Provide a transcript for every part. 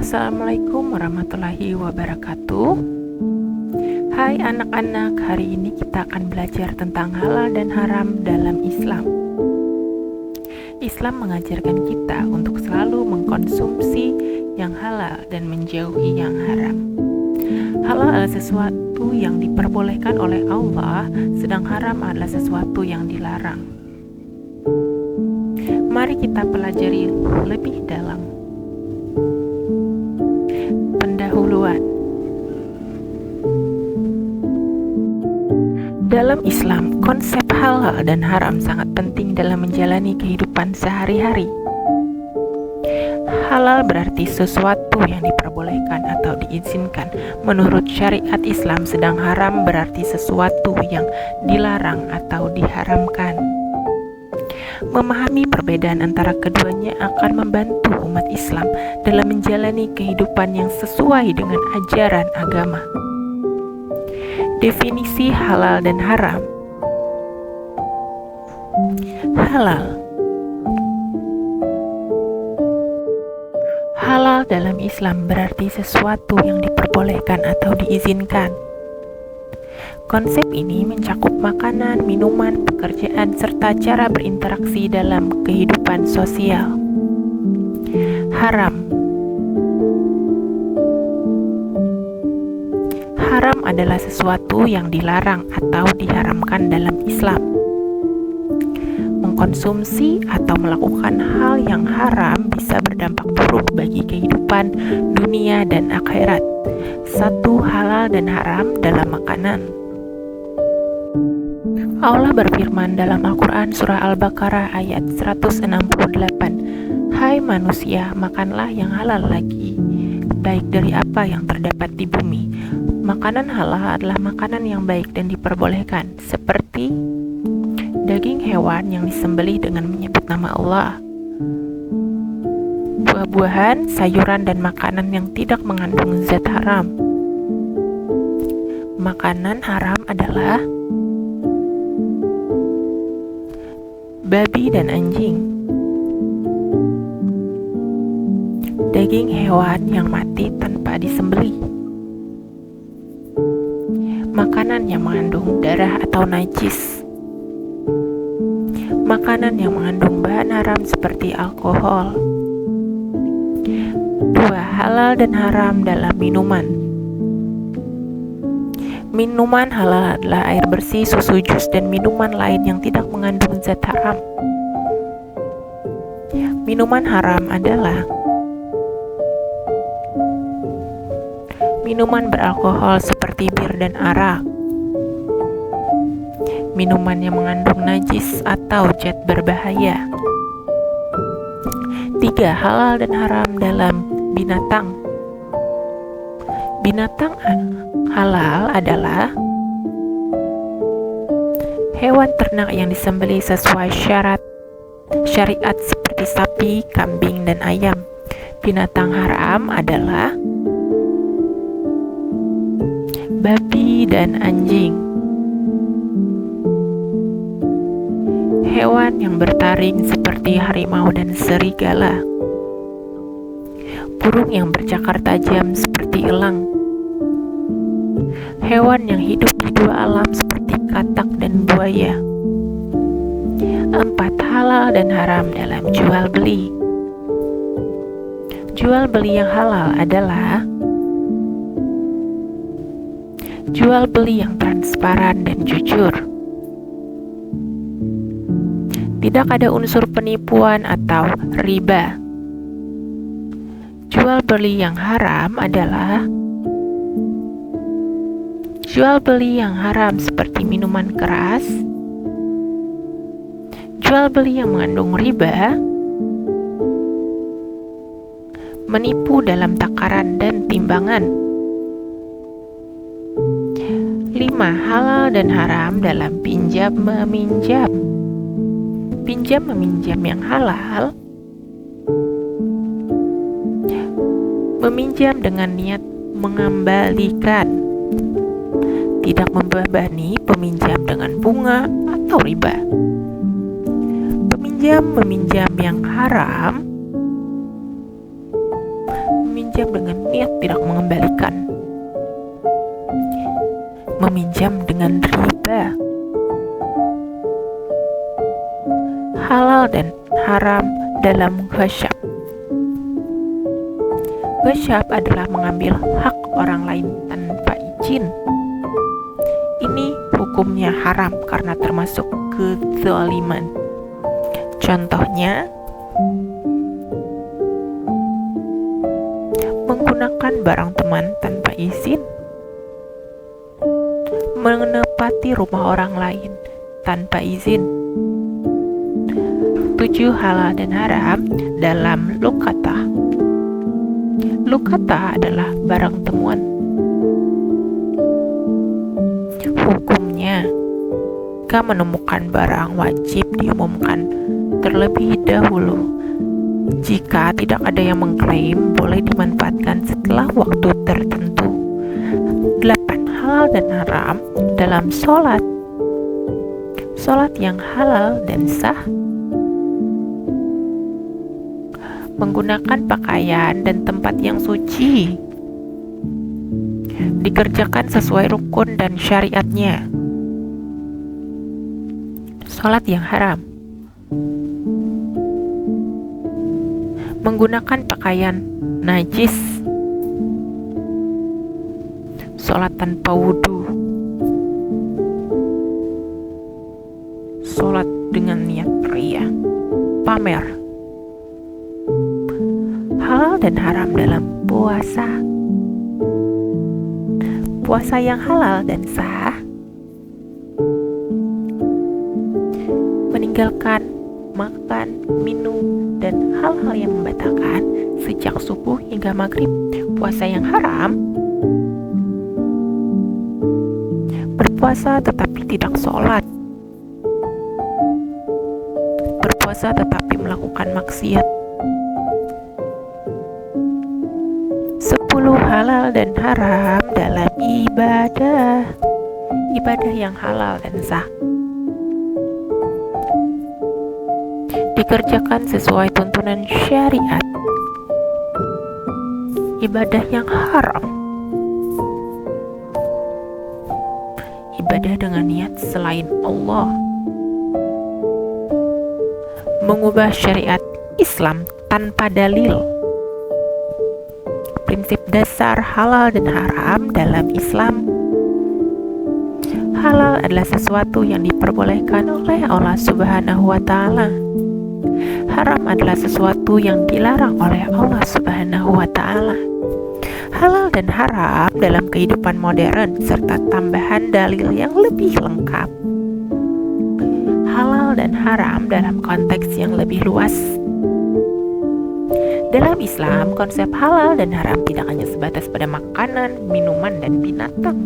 Assalamualaikum warahmatullahi wabarakatuh. Hai anak-anak, hari ini kita akan belajar tentang halal dan haram dalam Islam. Islam mengajarkan kita untuk selalu mengkonsumsi yang halal dan menjauhi yang haram. Halal adalah sesuatu yang diperbolehkan oleh Allah, sedang haram adalah sesuatu yang dilarang. Mari kita pelajari lebih dalam. Pendahuluan. Dalam Islam, konsep halal dan haram sangat penting dalam menjalani kehidupan sehari-hari. Halal berarti sesuatu yang diperbolehkan atau diizinkan menurut syariat Islam, sedang haram berarti sesuatu yang dilarang atau diharamkan. Memahami perbedaan antara keduanya akan membantu umat Islam dalam menjalani kehidupan yang sesuai dengan ajaran agama. Definisi halal dan haram. Halal. Halal dalam Islam berarti sesuatu yang diperbolehkan atau diizinkan. Konsep ini mencakup makanan, minuman, pekerjaan, serta cara berinteraksi dalam kehidupan sosial. Haram. Haram adalah sesuatu yang dilarang atau diharamkan dalam Islam. Mengkonsumsi atau melakukan hal yang haram bisa berdampak buruk bagi kehidupan dunia dan akhirat. 1. Halal dan haram dalam makanan. Allah berfirman dalam Al-Quran surah Al-Baqarah ayat 168, Hai manusia, makanlah yang halal lagi, baik dari apa yang terdapat di bumi. Makanan halal adalah makanan yang baik dan diperbolehkan, seperti daging hewan yang disembelih dengan menyebut nama Allah, buah-buahan, sayuran, dan makanan yang tidak mengandung zat haram. Makanan haram adalah babi dan anjing, daging hewan yang mati tanpa disembelih, makanan yang mengandung darah atau najis, makanan yang mengandung bahan haram seperti alkohol. 2. Halal dan haram dalam minuman. Minuman halal adalah air bersih, susu, jus, dan minuman lain yang tidak mengandung zat haram. Minuman haram adalah minuman beralkohol seperti bir dan arak, minuman yang mengandung najis atau zat berbahaya. 3. Halal dan haram dalam binatang. Binatang halal adalah hewan ternak yang disembelih sesuai syariat seperti sapi, kambing, dan ayam. Binatang haram adalah babi dan anjing. Hewan yang bertaring seperti harimau dan serigala. Burung yang bercakar tajam seperti elang. Hewan yang hidup di dua alam seperti katak dan buaya. 4. Halal dan haram dalam jual beli. Jual beli yang halal adalah jual beli yang transparan dan jujur. Tidak ada unsur penipuan atau riba. Jual beli yang haram adalah jual beli yang haram seperti minuman keras, jual beli yang mengandung riba, menipu dalam takaran dan timbangan. 5. Halal dan haram dalam pinjam meminjam. Pinjam meminjam yang halal, meminjam dengan niat mengembalikan, tidak membebani peminjam dengan bunga atau riba. Peminjam meminjam yang haram, meminjam dengan niat tidak mengembalikan, meminjam dengan riba. Halal dan haram dalam ghasyab. Ghasyab adalah mengambil hak orang lain tanpa izin. Ini hukumnya haram karena termasuk kezaliman. Contohnya, menggunakan barang teman tanpa izin, menempati rumah orang lain tanpa izin. 7 halal dan haram dalam lukata. Lukata adalah barang temuan. Hukumnya, jika menemukan barang wajib diumumkan terlebih dahulu. Jika tidak ada yang mengklaim, boleh dimanfaatkan setelah waktu tertentu. 8 halal dan haram dalam sholat. Sholat yang halal dan sah. Menggunakan pakaian dan tempat yang suci. Dikerjakan sesuai rukun dan syariatnya. Sholat yang haram. Menggunakan pakaian najis. Sholat tanpa wudhu. Sholat dengan niat riya, pamer. Halal dan haram dalam puasa. Puasa yang halal dan sah. Meninggalkan makan, minum, dan hal-hal yang membatalkan sejak subuh hingga maghrib. Puasa yang haram. Berpuasa tetapi tidak sholat. Berpuasa tetapi melakukan maksiat. 10 halal dan haram dalam ibadah. Ibadah yang halal dan sah. Dikerjakan sesuai tuntunan syariat. Ibadah yang haram. Ibadah dengan niat selain Allah. Mengubah syariat Islam tanpa dalil. Prinsip dasar halal dan haram dalam Islam. Halal adalah sesuatu yang diperbolehkan oleh Allah Subhanahu wa Ta'ala. Haram adalah sesuatu yang dilarang oleh Allah Subhanahu wa Ta'ala. Halal dan haram dalam kehidupan modern serta tambahan dalil yang lebih lengkap. Halal dan haram dalam konteks yang lebih luas. Dalam Islam, konsep halal dan haram tidak hanya sebatas pada makanan, minuman, dan binatang.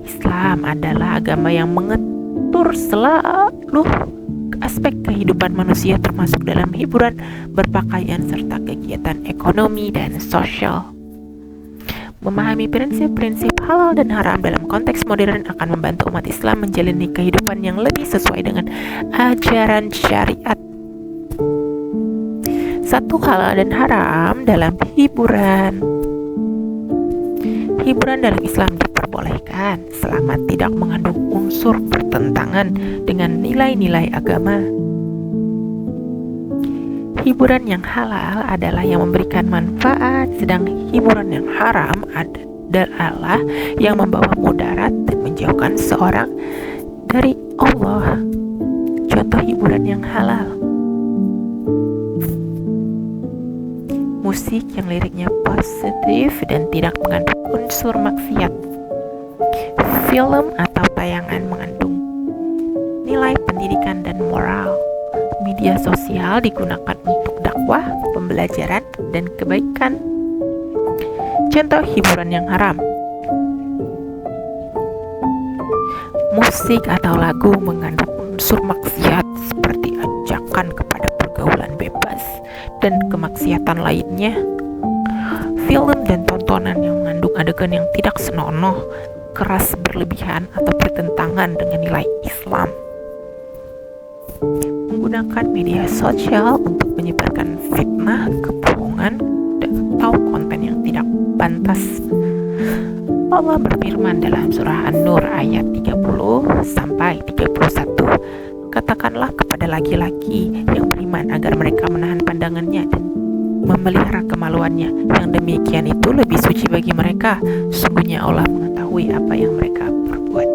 Islam adalah agama yang mengatur selalu aspek kehidupan manusia termasuk dalam hiburan, berpakaian, serta kegiatan ekonomi dan sosial. Memahami prinsip-prinsip halal dan haram dalam konteks modern akan membantu umat Islam menjalani kehidupan yang lebih sesuai dengan ajaran syariat. 1 halal dan haram dalam hiburan. Hiburan dalam Islam diperbolehkan selama tidak mengandung unsur bertentangan dengan nilai-nilai agama. Hiburan yang halal adalah yang memberikan manfaat, sedang hiburan yang haram adalah yang membawa mudarat dan menjauhkan seorang dari Allah. Contoh hiburan yang halal: musik yang liriknya positif dan tidak mengandung unsur maksiat. Film atau tayangan mengandung nilai pendidikan dan moral. Media sosial digunakan untuk dakwah, pembelajaran, dan kebaikan. Contoh hiburan yang haram: musik atau lagu mengandung unsur maksiat seperti ajakan kepada pergaulan bebas dan kemaksiatan lainnya. Film dan tontonan yang mengandung adegan yang tidak senonoh, keras, berlebihan, atau bertentangan dengan nilai Islam. Menggunakan media sosial untuk menyebarkan fitnah, kebohongan, atas. Allah berfirman dalam surah An-Nur ayat 30 sampai 31. Katakanlah kepada laki-laki yang beriman agar mereka menahan pandangannya dan memelihara kemaluannya. Yang demikian itu lebih suci bagi mereka. Sesungguhnya Allah mengetahui apa yang mereka perbuat.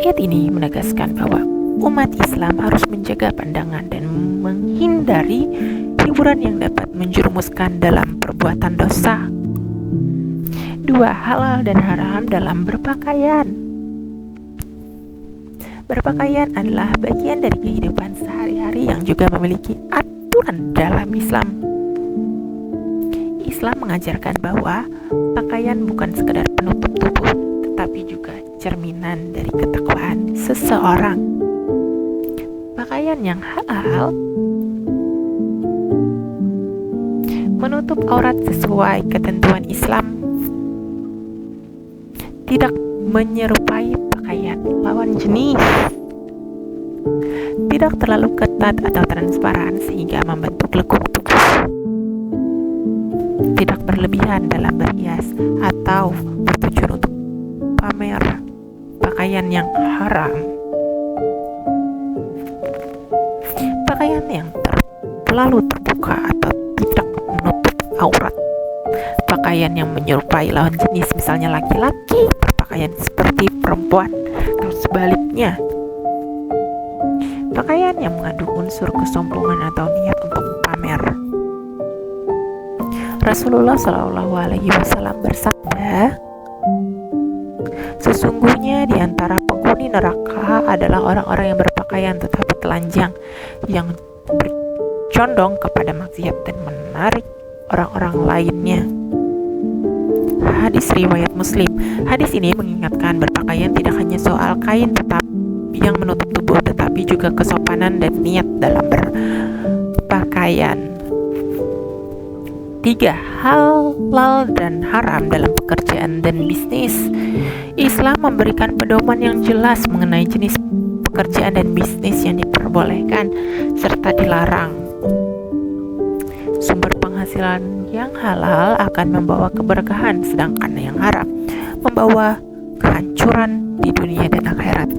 Ayat ini menegaskan bahwa umat Islam harus menjaga pandangan dan menghindari hiburan yang dapat menjerumuskan dalam perbuatan dosa. 2. Halal dan haram dalam berpakaian. Berpakaian adalah bagian dari kehidupan sehari-hari yang juga memiliki aturan dalam Islam. Islam mengajarkan bahwa pakaian bukan sekedar penutup tubuh, tetapi juga cerminan dari ketakwaan seseorang. Pakaian yang halal menutup aurat sesuai ketentuan Islam, tidak menyerupai pakaian lawan jenis, tidak terlalu ketat atau transparan sehingga membentuk lekuk tubuh, tidak berlebihan dalam berhias atau bertujuan untuk pamer. Pakaian yang haram, pakaian yang terlalu terbuka atau tidak menutup aurat, pakaian yang menyerupai lawan jenis, misalnya laki-laki berpakaian seperti perempuan atau sebaliknya, pakaian yang mengandung unsur kesombongan atau niat untuk pamer. Rasulullah SAW bersabda, sesungguhnya di antara penghuni neraka adalah orang-orang yang berpakaian tetapi telanjang, yang bercondong kepada maksiat dan menarik orang-orang lainnya. Hadis riwayat Muslim. Hadis ini mengingatkan berpakaian tidak hanya soal kain tetap yang menutup tubuh, tetapi juga kesopanan dan niat dalam berpakaian. 3. Halal dan haram dalam pekerjaan dan bisnis. Islam memberikan pedoman yang jelas mengenai jenis pekerjaan dan bisnis yang diperbolehkan serta dilarang. Sumber penghasilan yang halal akan membawa keberkahan, sedangkan yang haram membawa kehancuran di dunia dan akhirat.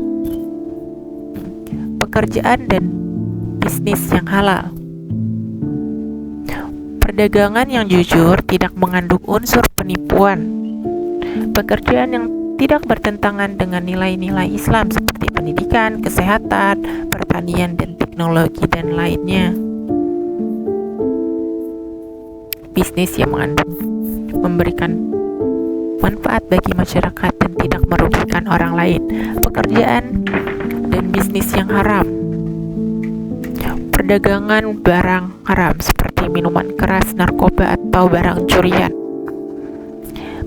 Pekerjaan dan bisnis yang halal. Perdagangan yang jujur tidak mengandung unsur penipuan. Pekerjaan yang tidak bertentangan dengan nilai-nilai Islam seperti pendidikan, kesehatan, pertanian, dan teknologi dan lainnya. Bisnis yang memberikan manfaat bagi masyarakat dan tidak merugikan orang lain. Pekerjaan dan bisnis yang haram. Perdagangan barang haram seperti minuman keras, narkoba, atau barang curian.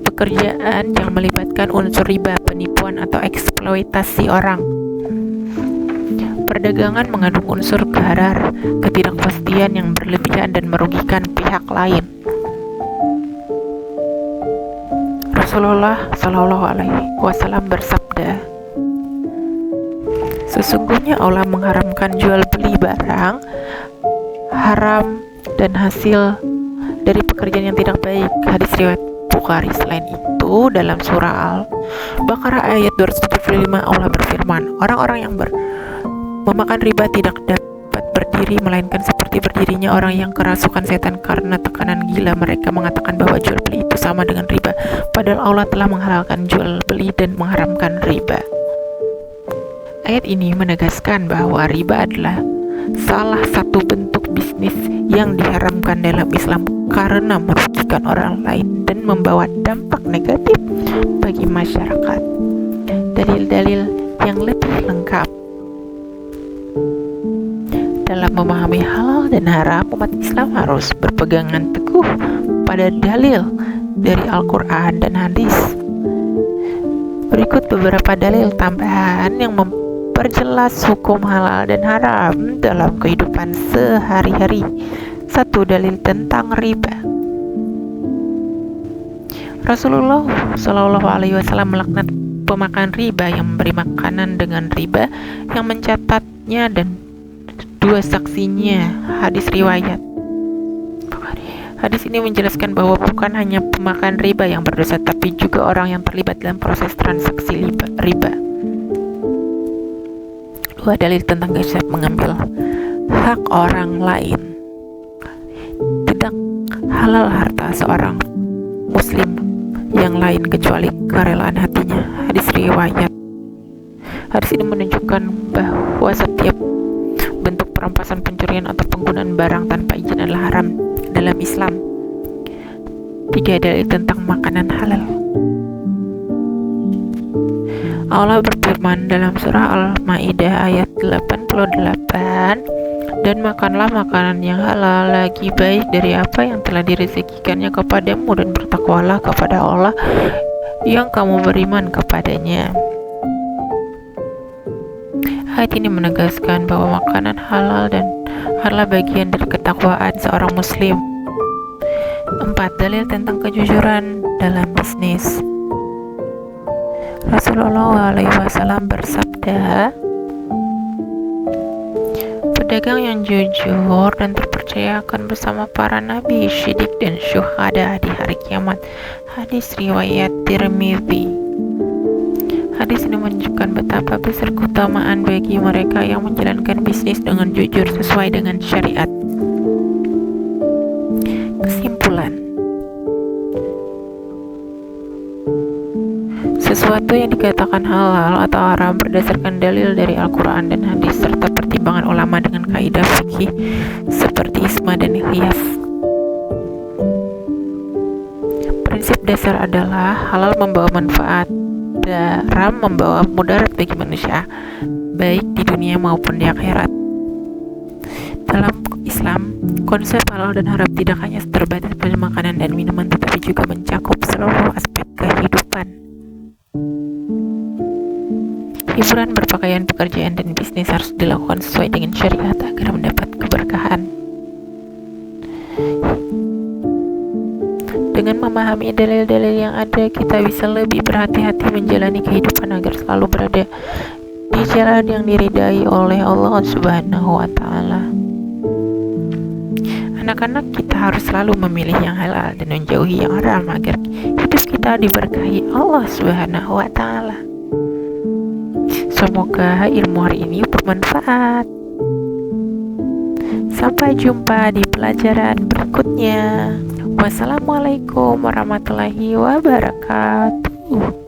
Pekerjaan yang melibatkan unsur riba, penipuan, atau eksploitasi orang. Perdagangan mengandung unsur gharar, ketidakpastian yang berlebihan dan merugikan pihak lain. Rasulullah SAW bersabda, sesungguhnya Allah mengharamkan jual beli barang haram dan hasil dari pekerjaan yang tidak baik. Hadis riwayat Bukhari. Selain itu, dalam surah Al-Baqarah ayat 275 Allah berfirman, orang-orang yang memakan riba tidak dapat berdiri melainkan seperti berdirinya orang yang kerasukan setan karena tekanan gila. Mereka mengatakan bahwa jual beli itu sama dengan riba, padahal Allah telah menghalalkan jual beli dan mengharamkan riba. Ayat ini menegaskan bahwa riba adalah salah satu bentuk bisnis yang diharamkan dalam Islam karena merugikan orang lain dan membawa dampak negatif bagi masyarakat. Dalil-dalil yang lebih lengkap dalam memahami halal dan haram, umat Islam harus berpegangan teguh pada dalil dari Al-Quran dan hadis. Berikut beberapa dalil tambahan yang memperjelas hukum halal dan haram dalam kehidupan sehari-hari. 1. Dalil tentang riba. Rasulullah SAW melaknat pemakan riba yang memberi makanan dengan riba, yang mencatatnya dan 2 saksinya. Hadis riwayat Hadis ini menjelaskan bahwa bukan hanya pemakan riba yang berdosa, tapi juga orang yang terlibat dalam proses transaksi riba. Dua dalil tentang gesek mengambil hak orang lain. Tidak halal harta seorang muslim yang lain kecuali kerelaan hatinya. Hadis riwayat. Hadis ini menunjukkan bahwa setiap bentuk perampasan, pencurian, atau penggunaan barang tanpa izin adalah haram dalam Islam. 3 dalil tentang makanan halal. Allah berfirman dalam surah Al-Maidah ayat 88, dan makanlah makanan yang halal lagi baik dari apa yang telah direzekikannya kepadamu, dan bertakwalah kepada Allah yang kamu beriman kepadanya. Ayat ini menegaskan bahwa makanan halal dan adalah bagian dari ketakwaan seorang muslim. 4. Dalil tentang kejujuran dalam bisnis. Rasulullah SAW bersabda, pedagang yang jujur dan terpercaya akan bersama para nabi, syidik, dan syuhada di hari kiamat. Hadis riwayat Tirmidzi. Hadis ini menunjukkan betapa besar keutamaan bagi mereka yang menjalankan bisnis dengan jujur sesuai dengan syariat. Kesimpulan, sesuatu yang dikatakan halal atau haram berdasarkan dalil dari Al-Quran dan hadis serta pertimbangan ulama dengan kaidah fikih seperti ijma dan qiyas. Prinsip dasar adalah halal membawa manfaat, haram membawa mudarat bagi manusia, baik di dunia maupun di akhirat. Dalam Islam, konsep halal dan haram tidak hanya terbatas pada makanan dan minuman, tetapi juga mencakup seluruh aspek kehidupan. Hiburan, berpakaian, pekerjaan, dan bisnis harus dilakukan sesuai dengan syariat agar mendapat keberkahan. Dengan memahami dalil-dalil yang ada, kita bisa lebih berhati-hati menjalani kehidupan agar selalu berada di jalan yang diridai oleh Allah Subhanahu wa Ta'ala. Anak-anak kita harus selalu memilih yang halal dan menjauhi yang haram agar hidup kita diberkahi Allah Subhanahu wa Ta'ala. Semoga ilmu hari ini bermanfaat. Sampai jumpa di pelajaran berikutnya. Wassalamualaikum warahmatullahi wabarakatuh.